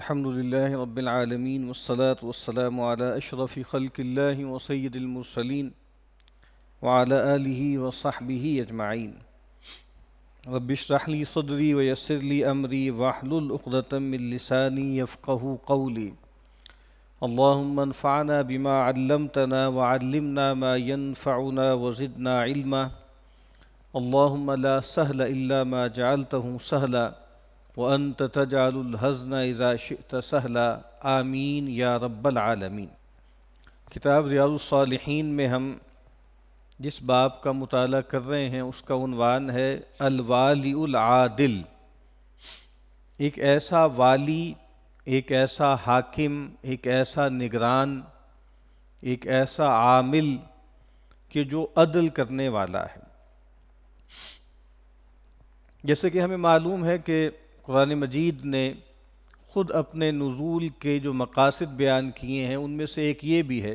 الحمد لله رب العالمين والصلاة والسلام على أشرف خلق الله وسيد المرسلين وعلى آله وصحبه أجمعين. رب اشرح لي صدري ويسر لي أمري واحلل عقدة من لساني يفقهوا قولي. اللهم انفعنا بما علمتنا وعلمنا ما ينفعنا وزدنا علما. اللهم لا سهل إلا ما جعلته سهلا وَأَنْتَ تَجْعَلُ الْحَزْنَ إِذَا شِئْتَ سَهْلًا آمین یا رب العالمین۔ کتاب ریاض الصالحین میں ہم جس باب کا مطالعہ کر رہے ہیں اس کا عنوان ہے الوالی العادل۔ ایک ایسا والی، ایک ایسا حاکم، ایک ایسا نگران، ایک ایسا عامل کہ جو عدل کرنے والا ہے۔ جیسے کہ ہمیں معلوم ہے کہ قرآن مجید نے خود اپنے نزول کے جو مقاصد بیان کیے ہیں ان میں سے ایک یہ بھی ہے۔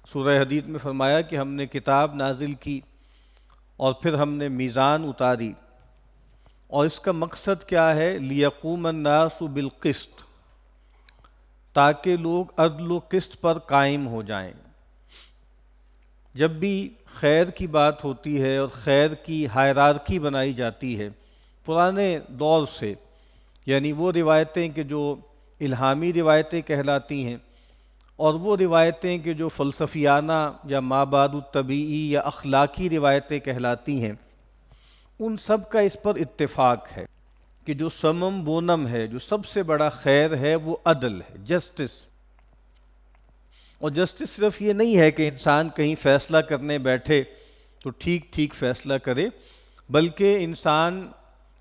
سورہ حدید میں فرمایا کہ ہم نے کتاب نازل کی اور پھر ہم نے میزان اتاری، اور اس کا مقصد کیا ہے؟ لیقوم الناس بالقسط، تاکہ لوگ عدل و قسط پر قائم ہو جائیں۔ جب بھی خیر کی بات ہوتی ہے اور خیر کی ہائرارکی بنائی جاتی ہے پرانے دور سے، یعنی وہ روایتیں کہ جو الہامی روایتیں کہلاتی ہیں اور وہ روایتیں کہ جو فلسفیانہ یا مابعد الطبیعی یا اخلاقی روایتیں کہلاتی ہیں، ان سب کا اس پر اتفاق ہے کہ جو سمم بونم ہے، جو سب سے بڑا خیر ہے، وہ عدل ہے، جسٹس۔ اور جسٹس صرف یہ نہیں ہے کہ انسان کہیں فیصلہ کرنے بیٹھے تو ٹھیک ٹھیک فیصلہ کرے، بلکہ انسان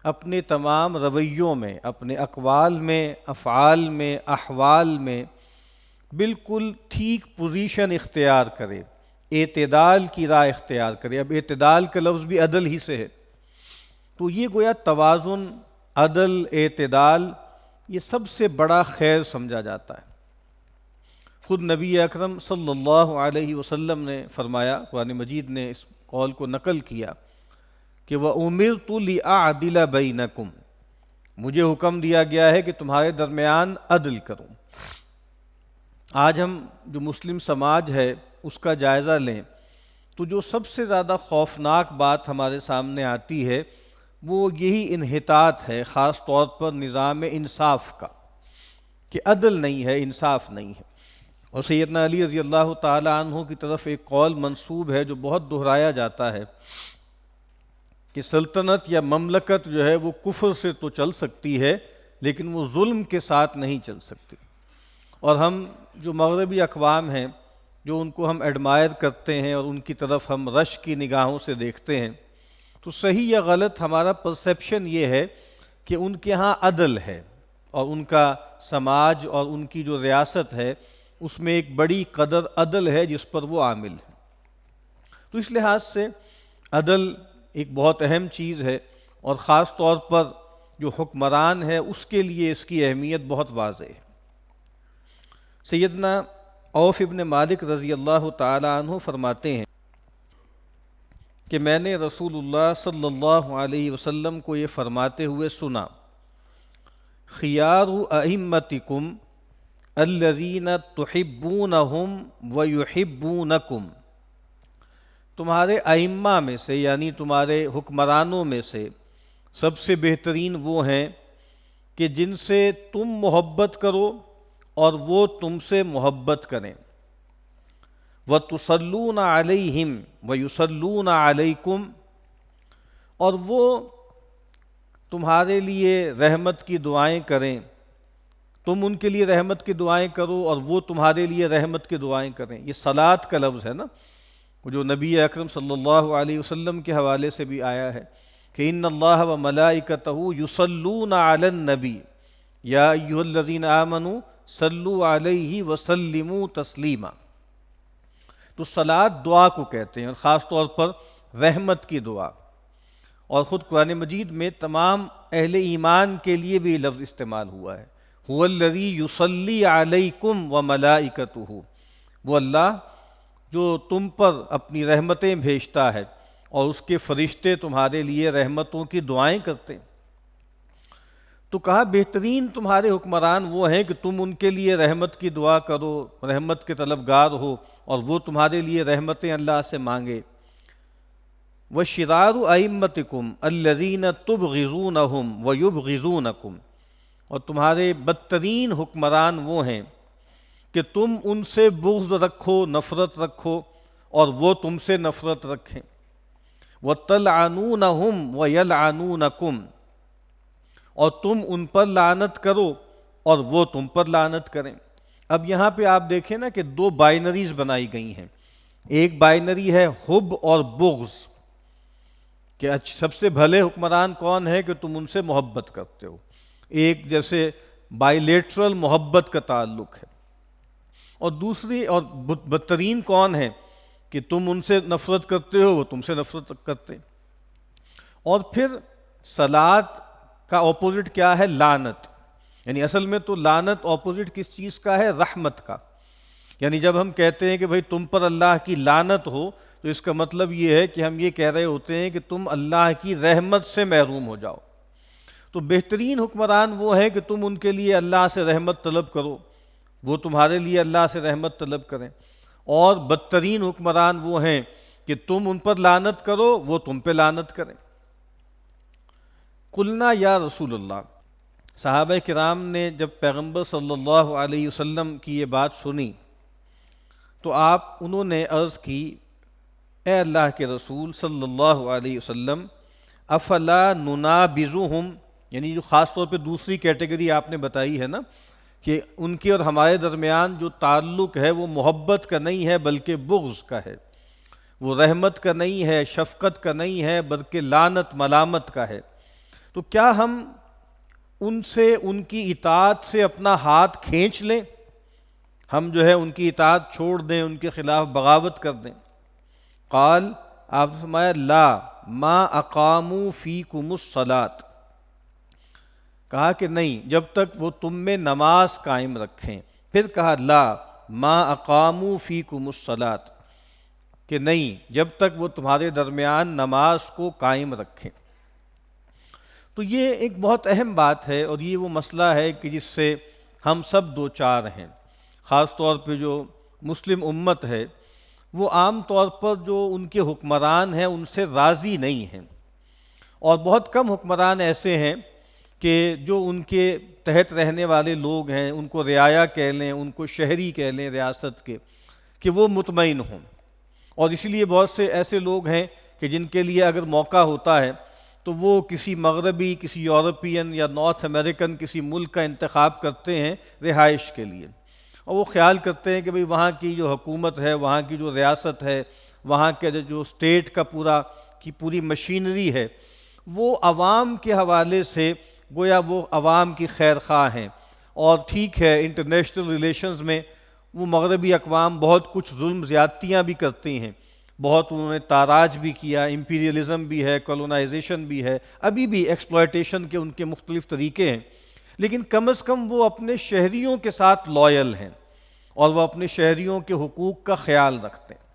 اپنے تمام رویوں میں، اپنے اقوال میں، افعال میں، احوال میں بالکل ٹھیک پوزیشن اختیار کرے، اعتدال کی راہ اختیار کرے۔ اب اعتدال کا لفظ بھی عدل ہی سے ہے، تو یہ گویا توازن، عدل، اعتدال، یہ سب سے بڑا خیر سمجھا جاتا ہے۔ خود نبی اکرم صلی اللہ علیہ وسلم نے فرمایا، قرآن مجید نے اس قول کو نقل کیا کہ وَأُمِرْتُ لِأَعْدِلَ بَيْنَكُمْ، مجھے حکم دیا گیا ہے کہ تمہارے درمیان عدل کروں۔ آج ہم جو مسلم سماج ہے اس کا جائزہ لیں تو جو سب سے زیادہ خوفناک بات ہمارے سامنے آتی ہے وہ یہی انحطاط ہے، خاص طور پر نظام انصاف کا، کہ عدل نہیں ہے، انصاف نہیں ہے۔ اور سیدنا علی رضی اللہ تعالی عنہ کی طرف ایک قول منسوب ہے جو بہت دہرایا جاتا ہے کہ سلطنت یا مملکت جو ہے وہ کفر سے تو چل سکتی ہے لیکن وہ ظلم کے ساتھ نہیں چل سکتی۔ اور ہم جو مغربی اقوام ہیں، جو ان کو ہم ایڈمائر کرتے ہیں اور ان کی طرف ہم رشک کی نگاہوں سے دیکھتے ہیں، تو صحیح یا غلط ہمارا پرسیپشن یہ ہے کہ ان کے ہاں عدل ہے، اور ان کا سماج اور ان کی جو ریاست ہے اس میں ایک بڑی قدر عدل ہے جس پر وہ عامل ہے۔ تو اس لحاظ سے عدل ایک بہت اہم چیز ہے، اور خاص طور پر جو حکمران ہے اس کے لیے اس کی اہمیت بہت واضح ہے۔ سیدنا عوف ابن مالک رضی اللہ تعالی عنہ فرماتے ہیں کہ میں نے رسول اللہ صلی اللہ علیہ وسلم کو یہ فرماتے ہوئے سنا، خیار ائمتکم الذین تحبونہم ویحبونکم، تمہارے ائمہ میں سے یعنی تمہارے حکمرانوں میں سے سب سے بہترین وہ ہیں کہ جن سے تم محبت کرو اور وہ تم سے محبت کریں، وَتُصَلُّونَ عَلَيْهِمْ وَيُصَلُّونَ عَلَيْكُمْ، اور وہ تمہارے لیے رحمت کی دعائیں کریں، تم ان کے لیے رحمت کی دعائیں کرو اور وہ تمہارے لیے رحمت کی دعائیں کریں۔ یہ صلاۃ کا لفظ ہے نا، جو نبی اکرم صلی اللہ علیہ وسلم کے حوالے سے بھی آیا ہے کہ ان اللہ و ملائکتہ یصلون علی النبی یا ایھا الذین آمنوا صلوا علیہ وسلموا تسلیما۔ تو صلاۃ دعا کو کہتے ہیں، اور خاص طور پر رحمت کی دعا، اور خود قرآن مجید میں تمام اہل ایمان کے لیے بھی لفظ استعمال ہوا ہے، هو الذی یصلی علیکم وملائکتہ، وہ اللہ جو تم پر اپنی رحمتیں بھیجتا ہے اور اس کے فرشتے تمہارے لیے رحمتوں کی دعائیں کرتے ہیں۔ تو کہا بہترین تمہارے حکمران وہ ہیں کہ تم ان کے لیے رحمت کی دعا کرو، رحمت کے طلبگار ہو، اور وہ تمہارے لیے رحمتیں اللہ سے مانگے۔ وَشِرَارُ أَئِمَّتِكُمْ الَّذِينَ تُبْغِضُونَهُمْ وَيُبْغِضُونَكُمْ، اور تمہارے بدترین حکمران وہ ہیں کہ تم ان سے بغض رکھو، نفرت رکھو، اور وہ تم سے نفرت رکھیں۔ وَتَلْعَنُونَهُمْ وَيَلْعَنُونَكُمْ، اور تم ان پر لعنت کرو اور وہ تم پر لعنت کریں۔ اب یہاں پہ آپ دیکھیں نا کہ دو بائنریز بنائی گئی ہیں۔ ایک بائنری ہے حب اور بغض، کہ سب سے بھلے حکمران کون ہے کہ تم ان سے محبت کرتے ہو، ایک جیسے بائیلیٹرل محبت کا تعلق ہے، اور دوسری اور بدترین کون ہے کہ تم ان سے نفرت کرتے ہو، وہ تم سے نفرت کرتے۔ اور پھر صلات کا اپوزٹ کیا ہے؟ لعنت۔ یعنی اصل میں تو لعنت اپوزٹ کس چیز کا ہے؟ رحمت کا۔ یعنی جب ہم کہتے ہیں کہ بھئی تم پر اللہ کی لعنت ہو، تو اس کا مطلب یہ ہے کہ ہم یہ کہہ رہے ہوتے ہیں کہ تم اللہ کی رحمت سے محروم ہو جاؤ۔ تو بہترین حکمران وہ ہیں کہ تم ان کے لیے اللہ سے رحمت طلب کرو، وہ تمہارے لیے اللہ سے رحمت طلب کریں، اور بدترین حکمران وہ ہیں کہ تم ان پر لعنت کرو، وہ تم پہ لعنت کریں۔ قلنا یا رسول اللہ، صحابہ کرام نے جب پیغمبر صلی اللہ علیہ وسلم کی یہ بات سنی تو انہوں نے عرض کی، اے اللہ کے رسول صلی اللہ علیہ وسلم، افلا ننابذہم، یعنی جو خاص طور پہ دوسری کیٹیگری آپ نے بتائی ہے نا، کہ ان کے اور ہمارے درمیان جو تعلق ہے وہ محبت کا نہیں ہے بلکہ بغض کا ہے، وہ رحمت کا نہیں ہے، شفقت کا نہیں ہے، بلکہ لعنت ملامت کا ہے، تو کیا ہم ان سے ان کی اطاعت سے اپنا ہاتھ کھینچ لیں؟ ہم جو ہے ان کی اطاعت چھوڑ دیں، ان کے خلاف بغاوت کر دیں؟ قال، آپ نے فرمایا، لا ما اقاموا فیکم الصلاۃ، کہا کہ نہیں، جب تک وہ تم میں نماز قائم رکھیں۔ پھر کہا لا ما اقاموا فیکم الصلاۃ، کہ نہیں، جب تک وہ تمہارے درمیان نماز کو قائم رکھیں۔ تو یہ ایک بہت اہم بات ہے، اور یہ وہ مسئلہ ہے کہ جس سے ہم سب دوچار ہیں، خاص طور پہ جو مسلم امت ہے وہ عام طور پر جو ان کے حکمران ہیں ان سے راضی نہیں ہیں، اور بہت کم حکمران ایسے ہیں کہ جو ان کے تحت رہنے والے لوگ ہیں ان کو رعایا کہہ لیں، ان کو شہری کہہ لیں ریاست کے، کہ وہ مطمئن ہوں۔ اور اسی لیے بہت سے ایسے لوگ ہیں کہ جن کے لیے اگر موقع ہوتا ہے تو وہ کسی مغربی، کسی یورپین یا نارتھ امریکن کسی ملک کا انتخاب کرتے ہیں رہائش کے لیے، اور وہ خیال کرتے ہیں کہ بھئی وہاں کی جو حکومت ہے، وہاں کی جو ریاست ہے، وہاں کے جو اسٹیٹ کا پوری مشینری ہے، وہ عوام کے حوالے سے گویا وہ عوام کی خیر خواہ ہیں۔ اور ٹھیک ہے، انٹرنیشنل ریلیشنز میں وہ مغربی اقوام بہت کچھ ظلم زیادتیاں بھی کرتی ہیں، بہت انہوں نے تاراج بھی کیا، امپیریلزم بھی ہے، کولونائزیشن بھی ہے، ابھی بھی ایکسپلائٹیشن کے ان کے مختلف طریقے ہیں، لیکن کم از کم وہ اپنے شہریوں کے ساتھ لائل ہیں اور وہ اپنے شہریوں کے حقوق کا خیال رکھتے ہیں۔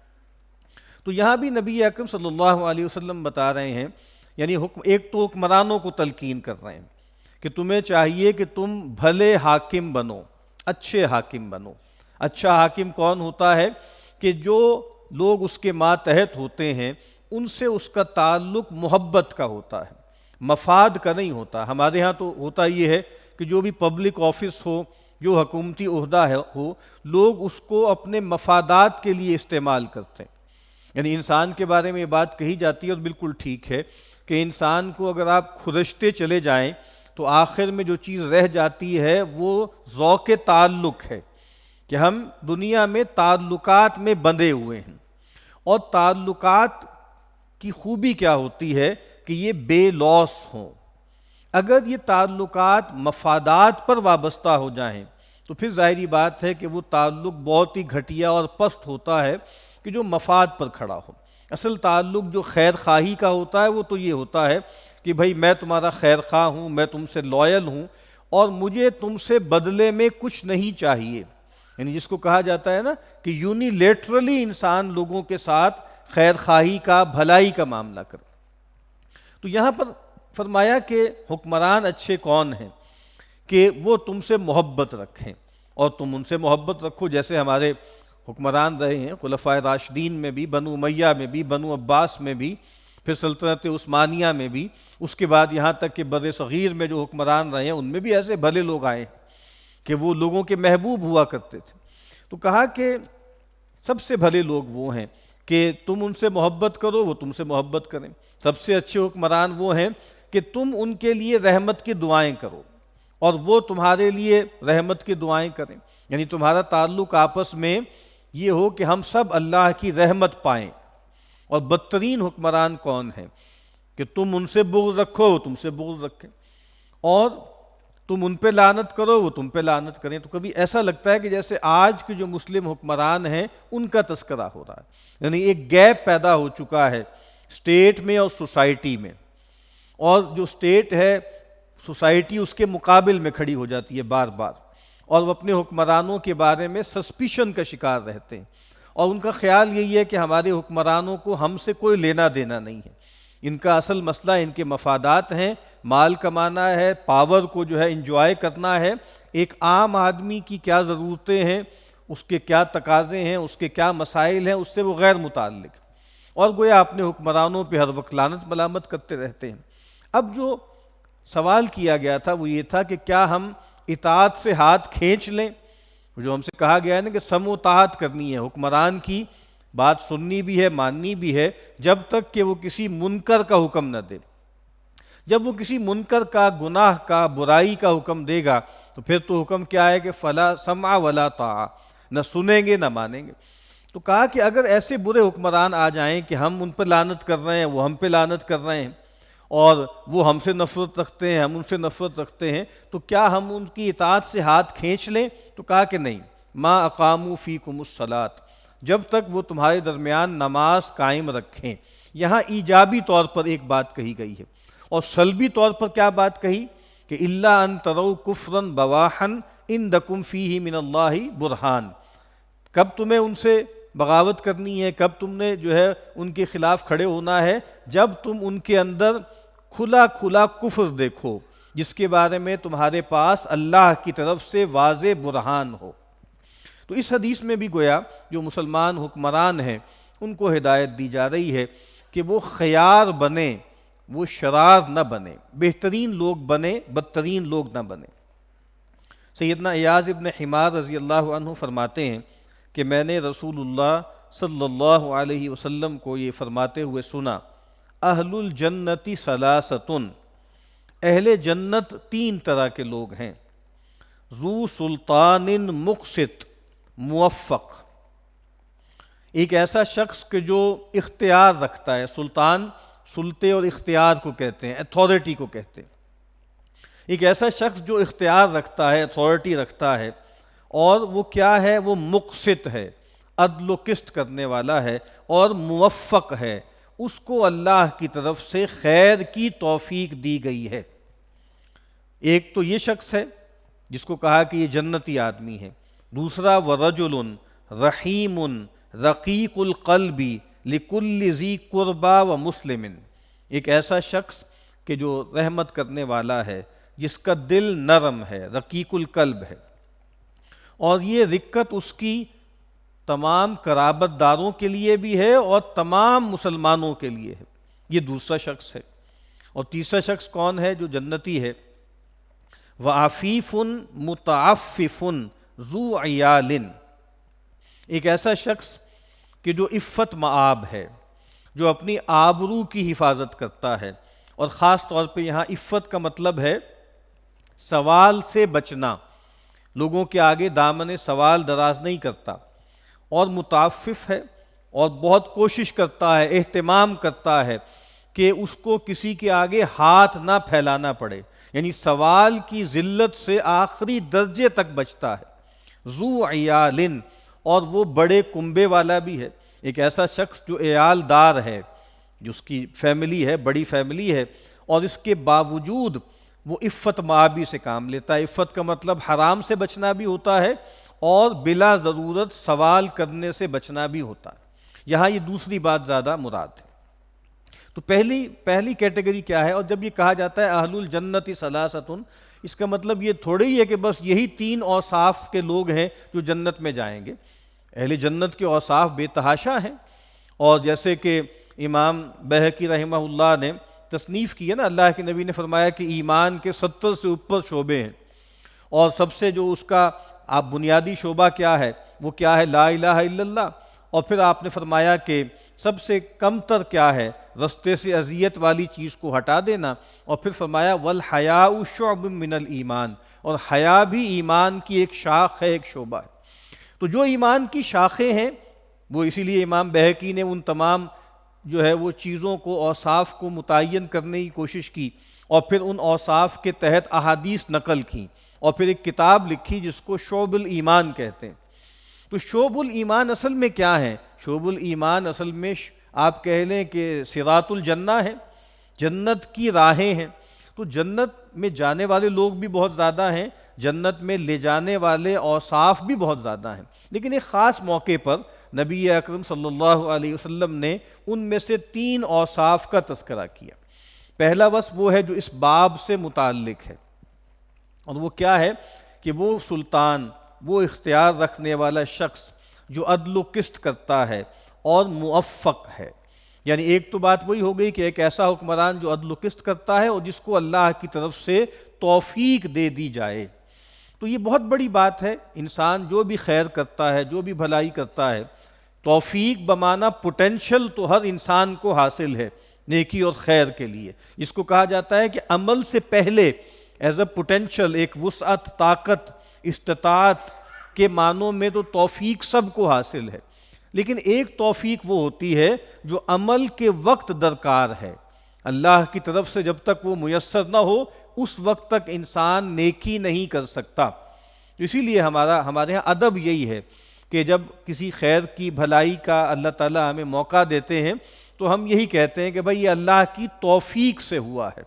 تو یہاں بھی نبی اکرم صلی اللہ علیہ وسلم بتا رہے ہیں، یعنی ایک تو حکمرانوں کو تلقین کر رہے ہیں کہ تمہیں چاہیے کہ تم بھلے حاکم بنو، اچھے حاکم بنو۔ اچھا حاکم کون ہوتا ہے؟ کہ جو لوگ اس کے ماتحت ہوتے ہیں ان سے اس کا تعلق محبت کا ہوتا ہے، مفاد کا نہیں ہوتا۔ ہمارے ہاں تو ہوتا یہ ہے کہ جو بھی پبلک آفس ہو، جو حکومتی عہدہ ہو، لوگ اس کو اپنے مفادات کے لیے استعمال کرتے ہیں۔ یعنی انسان کے بارے میں یہ بات کہی جاتی ہے، اور بالکل ٹھیک ہے، کہ انسان کو اگر آپ کھرچتے چلے جائیں تو آخر میں جو چیز رہ جاتی ہے وہ ذوق تعلق ہے، کہ ہم دنیا میں تعلقات میں بندھے ہوئے ہیں، اور تعلقات کی خوبی کیا ہوتی ہے کہ یہ بے لوث ہوں۔ اگر یہ تعلقات مفادات پر وابستہ ہو جائیں تو پھر ظاہری بات ہے کہ وہ تعلق بہت ہی گھٹیا اور پست ہوتا ہے کہ جو مفاد پر کھڑا ہو۔ اصل تعلق جو خیر خواہی کا ہوتا ہے وہ تو یہ ہوتا ہے کہ بھئی میں تمہارا خیر خواہ ہوں، میں تم سے لائل ہوں، اور مجھے تم سے بدلے میں کچھ نہیں چاہیے۔ یعنی جس کو کہا جاتا ہے نا کہ یونیلیٹرلی انسان لوگوں کے ساتھ خیر خواہی کا، بھلائی کا معاملہ کرے۔ تو یہاں پر فرمایا کہ حکمران اچھے کون ہیں؟ کہ وہ تم سے محبت رکھیں اور تم ان سے محبت رکھو، جیسے ہمارے حکمران رہے ہیں خلفائے راشدین میں بھی، بنو امیہ میں بھی، بنو عباس میں بھی، پھر سلطنت عثمانیہ میں بھی، اس کے بعد یہاں تک کہ بر صغیر میں جو حکمران رہے ہیں ان میں بھی ایسے بھلے لوگ آئے کہ وہ لوگوں کے محبوب ہوا کرتے تھے۔ تو کہا کہ سب سے بھلے لوگ وہ ہیں کہ تم ان سے محبت کرو، وہ تم سے محبت کریں۔ سب سے اچھے حکمران وہ ہیں کہ تم ان کے لیے رحمت کی دعائیں کرو اور وہ تمہارے لیے رحمت کی دعائیں کریں، یعنی تمہارا تعلق آپس میں یہ ہو کہ ہم سب اللہ کی رحمت پائیں۔ اور بدترین حکمران کون ہیں کہ تم ان سے بغض رکھو، وہ تم سے بغض رکھیں، اور تم ان پہ لعنت کرو، وہ تم پہ لعنت کریں۔ تو کبھی ایسا لگتا ہے کہ جیسے آج کے جو مسلم حکمران ہیں ان کا تذکرہ ہو رہا ہے، یعنی ایک گیپ پیدا ہو چکا ہے اسٹیٹ میں اور سوسائٹی میں، اور جو اسٹیٹ ہے سوسائٹی اس کے مقابل میں کھڑی ہو جاتی ہے بار بار، اور وہ اپنے حکمرانوں کے بارے میں سسپیشن کا شکار رہتے ہیں، اور ان کا خیال یہی ہے کہ ہمارے حکمرانوں کو ہم سے کوئی لینا دینا نہیں ہے، ان کا اصل مسئلہ ان کے مفادات ہیں، مال کمانا ہے، پاور کو جو ہے انجوائے کرنا ہے۔ ایک عام آدمی کی کیا ضرورتیں ہیں، اس کے کیا تقاضے ہیں، اس کے کیا مسائل ہیں، اس سے وہ غیر متعلق، اور گویا اپنے حکمرانوں پہ ہر وقت لعنت ملامت کرتے رہتے ہیں۔ اب جو سوال کیا گیا تھا وہ یہ تھا کہ کیا ہم اطاعت سے ہاتھ کھینچ لیں؟ جو ہم سے کہا گیا ہے نا کہ سمع و طاعت کرنی ہے، حکمران کی بات سننی بھی ہے، ماننی بھی ہے، جب تک کہ وہ کسی منکر کا حکم نہ دے۔ جب وہ کسی منکر کا، گناہ کا، برائی کا حکم دے گا تو پھر تو حکم کیا ہے کہ فلا سمع ولا طاعہ، نہ سنیں گے نہ مانیں گے۔ تو کہا کہ اگر ایسے برے حکمران آ جائیں کہ ہم ان پر لعنت کر رہے ہیں، وہ ہم پہ لعنت کر رہے ہیں، اور وہ ہم سے نفرت رکھتے ہیں، ہم ان سے نفرت رکھتے ہیں، تو کیا ہم ان کی اطاعت سے ہاتھ کھینچ لیں؟ تو کہا کہ نہیں، ما اقاموا فیکم الصلاۃ، جب تک وہ تمہارے درمیان نماز قائم رکھیں۔ یہاں ایجابی طور پر ایک بات کہی گئی ہے، اور سلبی طور پر کیا بات کہی کہ الا ان تروا کفرا بواحا عندکم فیہ من اللہ برہان، کب تمہیں ان سے بغاوت کرنی ہے، کب تم نے جو ہے ان کے خلاف کھڑے ہونا ہے، جب تم ان کے اندر کھلا کھلا کفر دیکھو جس کے بارے میں تمہارے پاس اللہ کی طرف سے واضح برہان ہو۔ تو اس حدیث میں بھی گویا جو مسلمان حکمران ہیں ان کو ہدایت دی جا رہی ہے کہ وہ خیار بنیں، وہ شرار نہ بنیں، بہترین لوگ بنیں، بدترین لوگ نہ بنیں۔ سیدنا ایاز ابن حمار رضی اللہ عنہ فرماتے ہیں کہ میں نے رسول اللہ صلی اللہ علیہ وسلم کو یہ فرماتے ہوئے سنا، اہل الجنتی ثلاثۃ، اہل جنت تین طرح کے لوگ ہیں، ذو سلطان مقسط، موفق، ایک ایسا شخص کہ جو اختیار رکھتا ہے، سلطان سلطے اور اختیار کو کہتے ہیں، اتھارٹی کو کہتے ہیں، ایک ایسا شخص جو اختیار رکھتا ہے، اتھارٹی رکھتا ہے، اور وہ کیا ہے، وہ مقسط ہے، عدل و قسط کرنے والا ہے، اور موفق ہے، اس کو اللہ کی طرف سے خیر کی توفیق دی گئی ہے۔ ایک تو یہ شخص ہے جس کو کہا کہ یہ جنتی آدمی ہے، دوسرا ورجل رحیم رقیق القلب لکل ذی قربا و مسلم، ایک ایسا شخص کہ جو رحمت کرنے والا ہے، جس کا دل نرم ہے، رقیق القلب ہے، اور یہ رقت اس کی تمام قرابت داروں کے لیے بھی ہے اور تمام مسلمانوں کے لیے ہے، یہ دوسرا شخص ہے۔ اور تیسرا شخص کون ہے جو جنتی ہے؟ وعفیف متعفف ذو عیال، ایک ایسا شخص کہ جو عفت مآب ہے، جو اپنی آبرو کی حفاظت کرتا ہے، اور خاص طور پہ یہاں عفت کا مطلب ہے سوال سے بچنا، لوگوں کے آگے دامن سوال دراز نہیں کرتا، اور متعفف ہے، اور بہت کوشش کرتا ہے، اہتمام کرتا ہے کہ اس کو کسی کے آگے ہاتھ نہ پھیلانا پڑے، یعنی سوال کی ذلت سے آخری درجے تک بچتا ہے۔ ذو عیال، اور وہ بڑے کنبے والا بھی ہے، ایک ایسا شخص جو عیال دار ہے، جس کی فیملی ہے، بڑی فیملی ہے، اور اس کے باوجود وہ عفت مآبی سے کام لیتا ہے۔ عفت کا مطلب حرام سے بچنا بھی ہوتا ہے اور بلا ضرورت سوال کرنے سے بچنا بھی ہوتا ہے، یہاں یہ دوسری بات زیادہ مراد ہے۔ تو پہلی کیٹیگری کیا ہے؟ اور جب یہ کہا جاتا ہے اہل الجنت ثلاثۃ، اس کا مطلب یہ تھوڑی ہی ہے کہ بس یہی 3 اوصاف کے لوگ ہیں جو جنت میں جائیں گے۔ اہل جنت کے اوصاف بے تحاشا ہیں، اور جیسے کہ امام بہقی رحمہ اللہ نے تصنیف کی ہے نا، اللہ کے نبی نے فرمایا کہ ایمان کے 70 سے اوپر شعبے ہیں، اور سب سے جو اس کا آپ بنیادی شعبہ کیا ہے، وہ کیا ہے؟ لا الہ الا اللہ۔ اور پھر آپ نے فرمایا کہ سب سے کم تر کیا ہے؟ رستے سے اذیت والی چیز کو ہٹا دینا، اور پھر فرمایا والحیاء شعب من الایمان، اور حیا بھی ایمان کی ایک شاخ ہے، ایک شعبہ ہے۔ تو جو ایمان کی شاخیں ہیں وہ اسی لیے امام بہقی نے ان تمام جو ہے وہ چیزوں کو، اوصاف کو متعین کرنے کی کوشش کی، اور پھر ان اوصاف کے تحت احادیث نقل کی، اور پھر ایک کتاب لکھی جس کو شعب الایمان کہتے ہیں۔ تو شعب الایمان اصل میں کیا ہے؟ شعب الایمان اصل میں آپ کہہ لیں کہ صراط الجنہ ہے، جنت کی راہیں ہیں۔ تو جنت میں جانے والے لوگ بھی بہت زیادہ ہیں، جنت میں لے جانے والے اوصاف بھی بہت زیادہ ہیں، لیکن ایک خاص موقع پر نبی اکرم صلی اللہ علیہ وسلم نے ان میں سے 3 اوصاف کا تذکرہ کیا۔ پہلا وصف وہ ہے جو اس باب سے متعلق ہے، اور وہ کیا ہے کہ وہ سلطان، وہ اختیار رکھنے والا شخص جو عدل و قسط کرتا ہے اور موفق ہے۔ یعنی ایک تو بات وہی ہو گئی کہ ایک ایسا حکمران جو عدل و قسط کرتا ہے اور جس کو اللہ کی طرف سے توفیق دے دی جائے۔ تو یہ بہت بڑی بات ہے، انسان جو بھی خیر کرتا ہے، جو بھی بھلائی کرتا ہے، توفیق بمعنی پوٹینشل تو ہر انسان کو حاصل ہے نیکی اور خیر کے لیے۔ اس کو کہا جاتا ہے کہ عمل سے پہلے ایز اے پوٹینشل، ایک وسعت، طاقت، استطاعت کے معنوں میں تو توفیق سب کو حاصل ہے، لیکن ایک توفیق وہ ہوتی ہے جو عمل کے وقت درکار ہے۔ اللہ کی طرف سے جب تک وہ میسر نہ ہو اس وقت تک انسان نیکی نہیں کر سکتا۔ اسی لیے ہمارے ہاں ادب یہی ہے کہ جب کسی خیر کی بھلائی کا اللہ تعالیٰ ہمیں موقع دیتے ہیں تو ہم یہی کہتے ہیں کہ بھائی یہ اللہ کی توفیق سے ہوا ہے،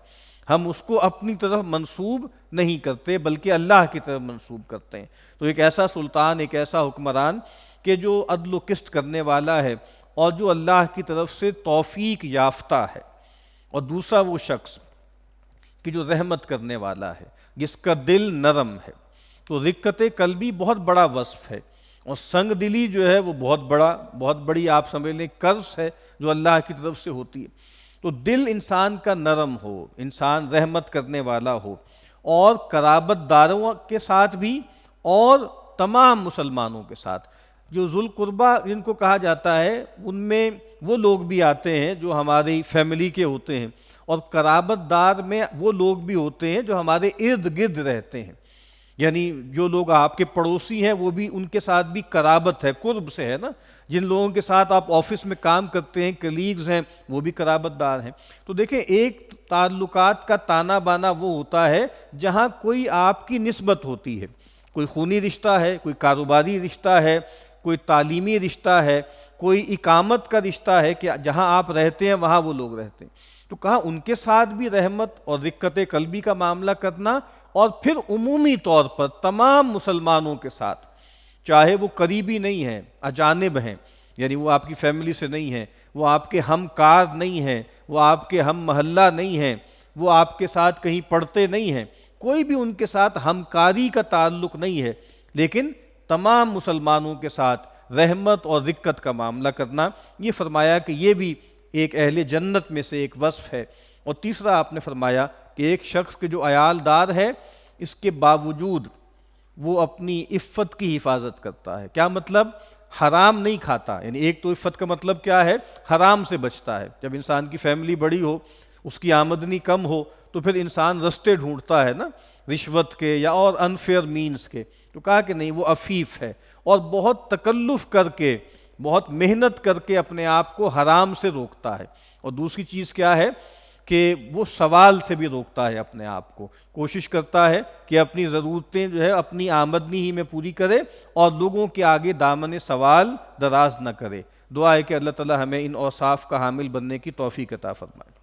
ہم اس کو اپنی طرف منسوب نہیں کرتے بلکہ اللہ کی طرف منسوب کرتے ہیں۔ تو ایک ایسا سلطان، ایک ایسا حکمران کہ جو عدل و قسط کرنے والا ہے اور جو اللہ کی طرف سے توفیق یافتہ ہے، اور دوسرا وہ شخص کہ جو رحمت کرنے والا ہے، جس کا دل نرم ہے۔ تو رقت قلبی بہت بڑا وصف ہے، اور سنگ دلی جو ہے وہ بہت بڑی آپ سمجھ لیں قرض ہے جو اللہ کی طرف سے ہوتی ہے۔ تو دل انسان کا نرم ہو، انسان رحمت کرنے والا ہو، اور قرابت داروں کے ساتھ بھی اور تمام مسلمانوں کے ساتھ۔ جو ذو القربہ جن کو کہا جاتا ہے ان میں وہ لوگ بھی آتے ہیں جو ہماری فیملی کے ہوتے ہیں، اور قرابت دار میں وہ لوگ بھی ہوتے ہیں جو ہمارے ارد گرد رہتے ہیں، یعنی جو لوگ آپ کے پڑوسی ہیں وہ بھی، ان کے ساتھ بھی قرابت ہے، قرب سے ہے نا۔ جن لوگوں کے ساتھ آپ آفس میں کام کرتے ہیں، کلیگز ہیں، وہ بھی قرابت دار ہیں۔ تو دیکھیں ایک تعلقات کا تانا بانا وہ ہوتا ہے جہاں کوئی آپ کی نسبت ہوتی ہے، کوئی خونی رشتہ ہے، کوئی کاروباری رشتہ ہے، کوئی تعلیمی رشتہ ہے، کوئی اقامت کا رشتہ ہے کہ جہاں آپ رہتے ہیں وہاں وہ لوگ رہتے ہیں۔ تو کہا ان کے ساتھ بھی رحمت اور رقت قلبی کا معاملہ کرنا، اور پھر عمومی طور پر تمام مسلمانوں کے ساتھ، چاہے وہ قریبی نہیں ہیں، اجانب ہیں، یعنی وہ آپ کی فیملی سے نہیں ہیں، وہ آپ کے ہم کار نہیں ہیں، وہ آپ کے ہم محلہ نہیں ہیں، وہ آپ کے ساتھ کہیں پڑھتے نہیں ہیں، کوئی بھی ان کے ساتھ ہمکاری کا تعلق نہیں ہے، لیکن تمام مسلمانوں کے ساتھ رحمت اور رقت کا معاملہ کرنا، یہ فرمایا کہ یہ بھی ایک اہل جنت میں سے ایک وصف ہے۔ اور تیسرا آپ نے فرمایا کہ ایک شخص کے جو عیال دار ہے اس کے باوجود وہ اپنی عفت کی حفاظت کرتا ہے۔ کیا مطلب؟ حرام نہیں کھاتا، یعنی ایک تو عفت کا مطلب کیا ہے؟ حرام سے بچتا ہے۔ جب انسان کی فیملی بڑی ہو، اس کی آمدنی کم ہو، تو پھر انسان رستے ڈھونڈتا ہے نا، رشوت کے یا اور انفیئر مینز کے۔ تو کہا کہ نہیں، وہ عفیف ہے، اور بہت تکلف کر کے، بہت محنت کر کے اپنے آپ کو حرام سے روکتا ہے۔ اور دوسری چیز کیا ہے کہ وہ سوال سے بھی روکتا ہے اپنے آپ کو، کوشش کرتا ہے کہ اپنی ضرورتیں جو ہے اپنی آمدنی ہی میں پوری کرے اور لوگوں کے آگے دامن سوال دراز نہ کرے۔ دعا ہے کہ اللہ تعالی ہمیں ان اوصاف کا حامل بننے کی توفیق عطا فرمائے۔